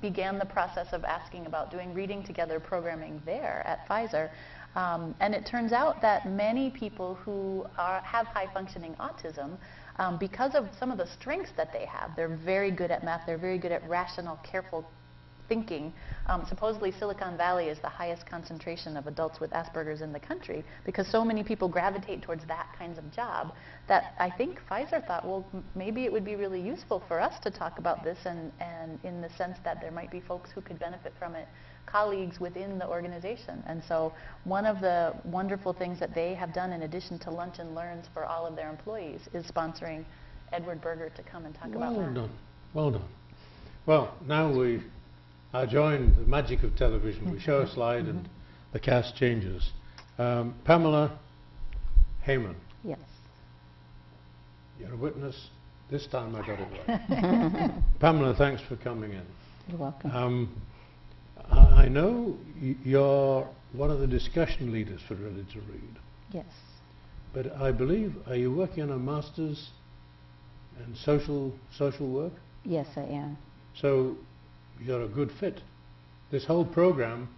began the process of asking about doing Reading Together programming there at Pfizer. And it turns out that many people who have high-functioning autism, because of some of the strengths that they have, they're very good at math, they're very good at rational, careful thinking. Supposedly Silicon Valley is the highest concentration of adults with Asperger's in the country, because so many people gravitate towards that kinds of job, that I think Pfizer thought, well, maybe it would be really useful for us to talk about this, and in the sense that there might be folks who could benefit from it, colleagues within the organization. And so one of the wonderful things that they have done, in addition to Lunch and Learns for all of their employees, is sponsoring Edward Berger to come and talk about that. Well done, well done. Well, now I join the magic of television. We show a slide and the cast changes. Pamela, Haymon. Yes. You're a witness. This time I got it right. Pamela, thanks for coming in. You're welcome. I know you're one of the discussion leaders for Ready to Read. Yes. But I believe, are you working on a master's in social work? Yes, I am. So you're a good fit. This whole program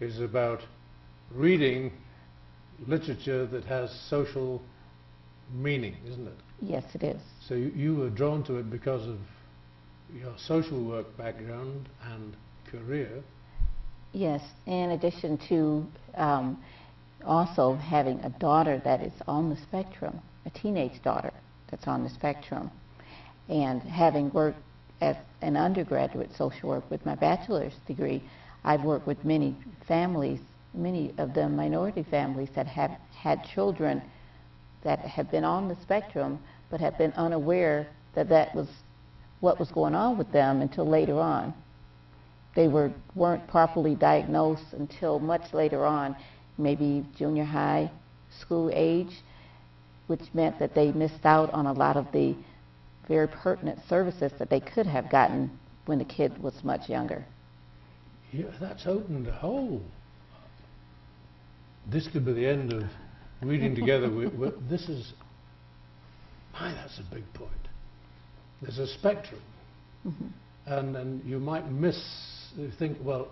is about reading literature that has social meaning, isn't it? Yes, it is. So you were drawn to it because of your social work background and career. Yes, in addition to also having a daughter that is on the spectrum, a teenage daughter that's on the spectrum, and having worked as an undergraduate social work with my bachelor's degree, I've worked with many families, many of them minority families that have had children that have been on the spectrum but have been unaware that that was what was going on with them until later on. They weren't properly diagnosed until much later on, maybe junior high school age, which meant that they missed out on a lot of the very pertinent services that they could have gotten when the kid was much younger. Yeah, that's opened a hole. This could be the end of reading together. This is, that's a big point. There's a spectrum, and you might think, well,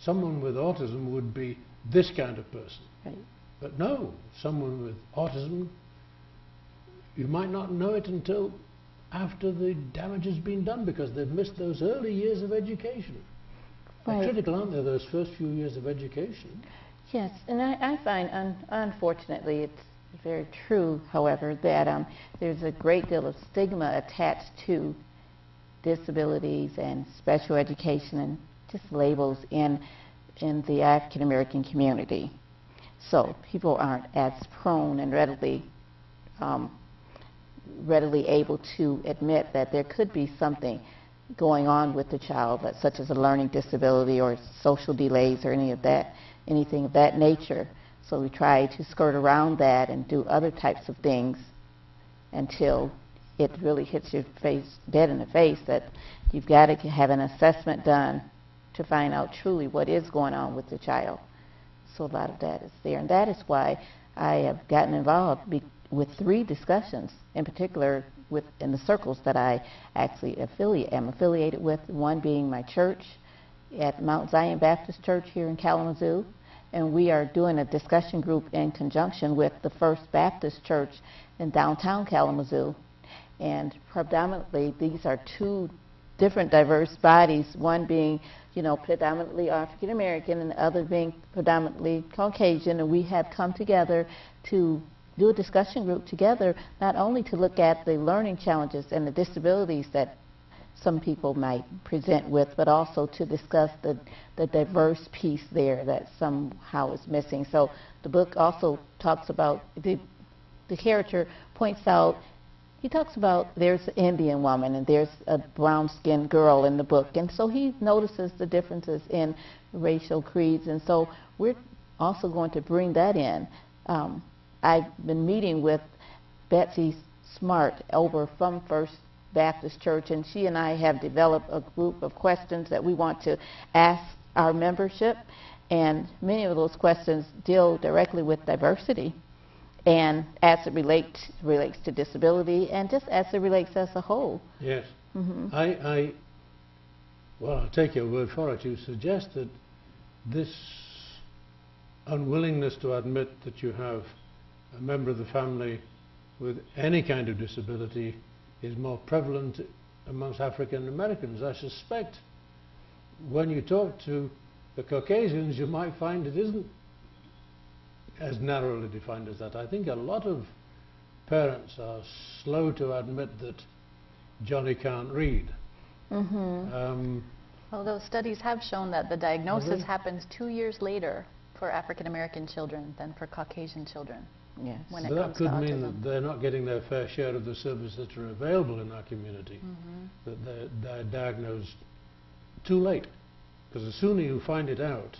someone with autism would be this kind of person. Right. But no, someone with autism, you might not know it until after the damage has been done because they've missed those early years of education. Right. They're critical, aren't they, those first few years of education? Yes, and I find, unfortunately, it's very true, however, that there's a great deal of stigma attached to disabilities and special education and just labels in the African American community. So people aren't as prone and readily able to admit that there could be something going on with the child, such as a learning disability or social delays or anything of that nature. So we try to skirt around that and do other types of things until it really hits your face dead in the face that you've got to have an assessment done to find out truly what is going on with the child. So a lot of that is there, and that is why I have gotten involved with 3 discussions, in particular in the circles that I actually am affiliated with, one being my church at Mount Zion Baptist Church here in Kalamazoo, and we are doing a discussion group in conjunction with the First Baptist Church in downtown Kalamazoo. And predominantly, these are 2 different diverse bodies, one being, predominantly African American and the other being predominantly Caucasian, and we have come together to do a discussion group together, not only to look at the learning challenges and the disabilities that some people might present with, but also to discuss the diverse piece there that somehow is missing. So the book also talks about, the character points out, he talks about there's an Indian woman and there's a brown-skinned girl in the book, and so he notices the differences in racial creeds, and so we're also going to bring that in. I've been meeting with Betsy Smart over from First Baptist Church, and she and I have developed a group of questions that we want to ask our membership, and many of those questions deal directly with diversity and as it relates to disability and just as it relates as a whole. Yes. Well, I'll take your word for it. You suggest that this unwillingness to admit that you have a member of the family with any kind of disability is more prevalent amongst African Americans. I suspect when you talk to the Caucasians, you might find it isn't as narrowly defined as that. I think a lot of parents are slow to admit that Johnny can't read. Although studies have shown that the diagnosis happens 2 years later for African American children than for Caucasian children. Yes. When it So that comes could to mean autism. that they're not getting their fair share of the services that are available in our community, that they're diagnosed too late. Because the sooner you find it out,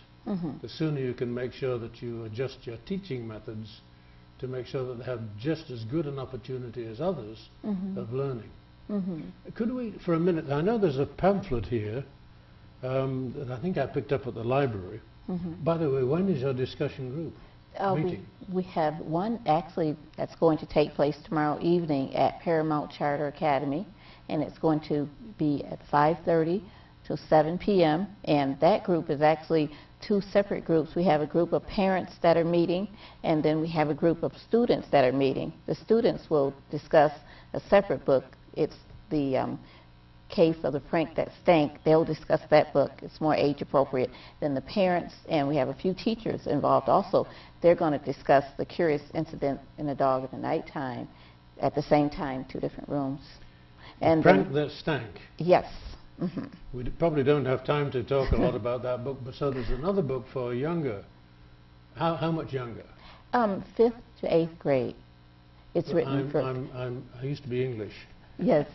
the sooner you can make sure that you adjust your teaching methods to make sure that they have just as good an opportunity as others of learning. Could we, for a minute, I know there's a pamphlet here that I think I picked up at the library. By the way, when is your discussion group meeting? We have one actually that's going to take place tomorrow evening at Paramount Charter Academy, and it's going to be at 5:30 till 7 p.m. and that group is actually 2 separate groups. We have a group of parents that are meeting, and then we have a group of students that are meeting. The students will discuss a separate book. It's the case of The Prank That Stank, they'll discuss that book. It's more age appropriate than the parents, and we have a few teachers involved also. They're going to discuss The Curious Incident in the Dog in the Nighttime at the same time, 2 different rooms. And Prank That Stank. Yes. We probably don't have time to talk a lot about that book, but so there's another book for younger. How much younger? 5th to 8th grade. It's written for... I used to be English. Yes.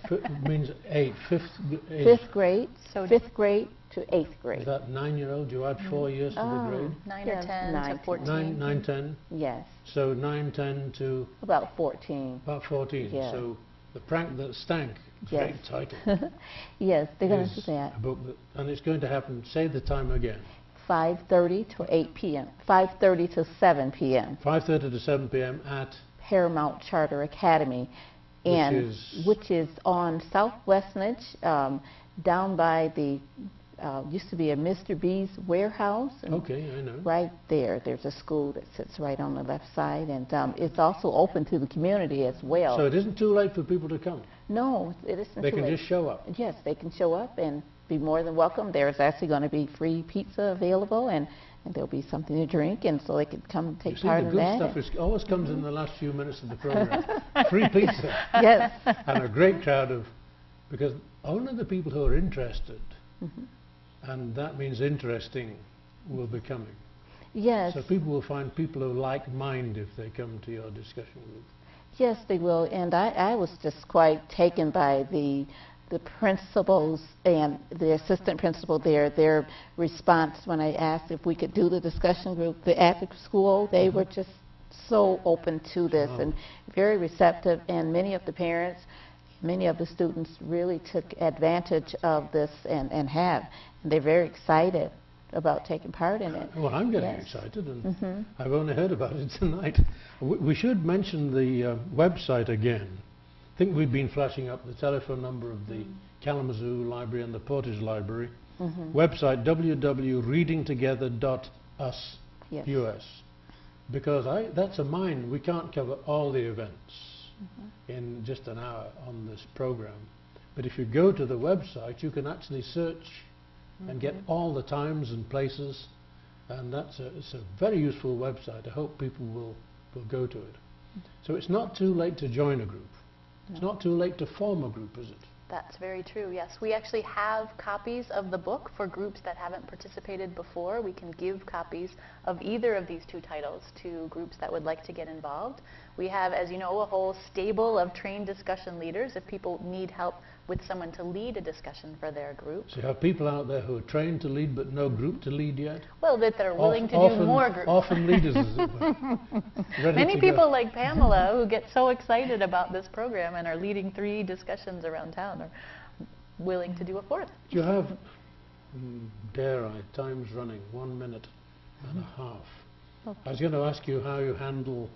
Means 8, 5th. 5th grade, so 5th grade to 8th grade. Is that 9-year-old? You add 4 years to the grade? 9 or 10 to 14. 9, 10? Yes. So 9, 10 to? About 14. About 14. Yes. So The Prank That Stank. Yes. Great title. Yes, they're going to do that. A book that, and it's going to happen, say the time again. 5:30 to 8 p.m. 5:30 to 7 p.m. 5:30 to 7 p.m. at? Paramount Charter Academy, and which is on South Westnedge, down by the used to be a Mr. B's warehouse. Okay, I know. Right there, there's a school that sits right on the left side, and it's also open to the community as well. So it isn't too late for people to come? No, it isn't too late. They can just show up? Yes, they can show up and be more than welcome. There's actually going to be free pizza available, and there'll be something to drink, and so they can come and take part in that. The good stuff always comes in the last few minutes of the program. Free pizza. Yes. And a great crowd of, because only the people who are interested, and that means interesting, will be coming. Yes. So people will find people who like mind if they come to your discussion group. Yes, they will, and I was just quite taken by the principals and the assistant principal there, their response when I asked if we could do the discussion group at the school. They were just so open to this and very receptive, and many of the parents, many of the students really took advantage of this and have. And they're very excited about taking part in it. Well, I'm getting excited, and I've only heard about it tonight. We should mention the website again. I think we've been flashing up the telephone number of the Kalamazoo Library and the Portage Library. Website www.readingtogether.us, US. Because that's a mine. We can't cover all the events in just an hour on this program. But if you go to the website, you can actually search and get all the times and places. And it's a very useful website. I hope people will go to it. So it's not too late to join a group. It's not too late to form a group, is it? That's very true, yes. We actually have copies of the book for groups that haven't participated before. We can give copies of either of these 2 titles to groups that would like to get involved. We have, as you know, a whole stable of trained discussion leaders if people need help with someone to lead a discussion for their group. So you have people out there who are trained to lead but no group to lead yet? Well, that they're willing to do more groups. Often leaders, as it were. Many people like Pamela who get so excited about this program and are leading 3 discussions around town are willing to do a 4th. Do you have, dare I, time's running, 1 minute and a half. Okay. I was going to ask you how you handle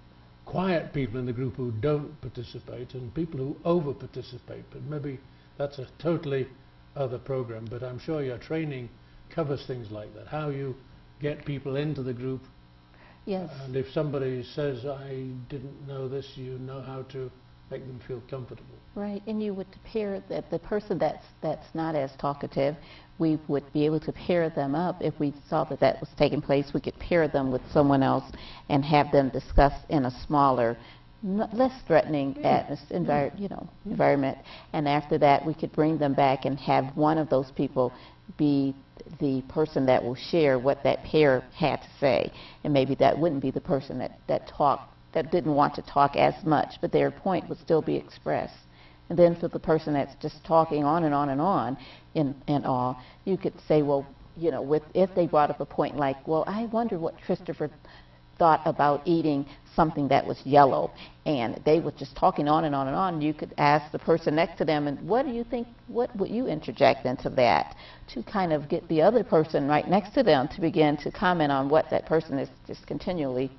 quiet people in the group who don't participate and people who over-participate, but maybe that's a totally other program, but I'm sure your training covers things like that, how you get people into the group. Yes. And if somebody says, I didn't know this, you know how to make them feel comfortable. Right, and you would pair the person that's not as talkative, we would be able to pair them up. If we saw that was taking place, we could pair them with someone else and have them discuss in a smaller, less threatening environment. And after that, we could bring them back and have one of those people be the person that will share what that pair had to say. And maybe that wouldn't be the person that didn't want to talk as much, but their point would still be expressed. And then for the person that's just talking on and on and on and all, you could say, well, if they brought up a point like, well, I wonder what Christopher thought about eating something that was yellow, and they were just talking on and on and on, you could ask the person next to them, and what do you think, what would you interject into that to kind of get the other person right next to them to begin to comment on what that person is just continually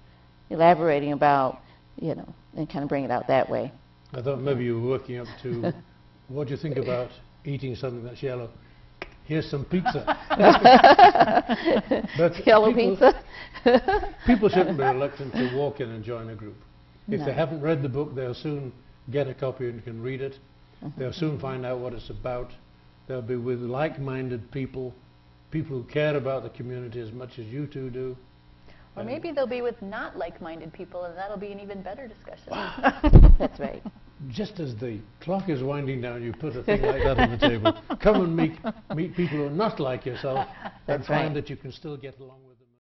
elaborating about, and kind of bring it out that way. I thought maybe you were working up to, what do you think about eating something that's yellow? Here's some pizza. But yellow pizza? People shouldn't be reluctant to walk in and join a group. If they haven't read the book, they'll soon get a copy and can read it. They'll soon find out what it's about. They'll be with like-minded people, people who care about the community as much as you two do. Or maybe they'll be with not like-minded people, and that'll be an even better discussion. That's right. Just as the clock is winding down, you put a thing like that on the table. Come and meet people who are not like yourself, and That's find right. that you can still get along with them.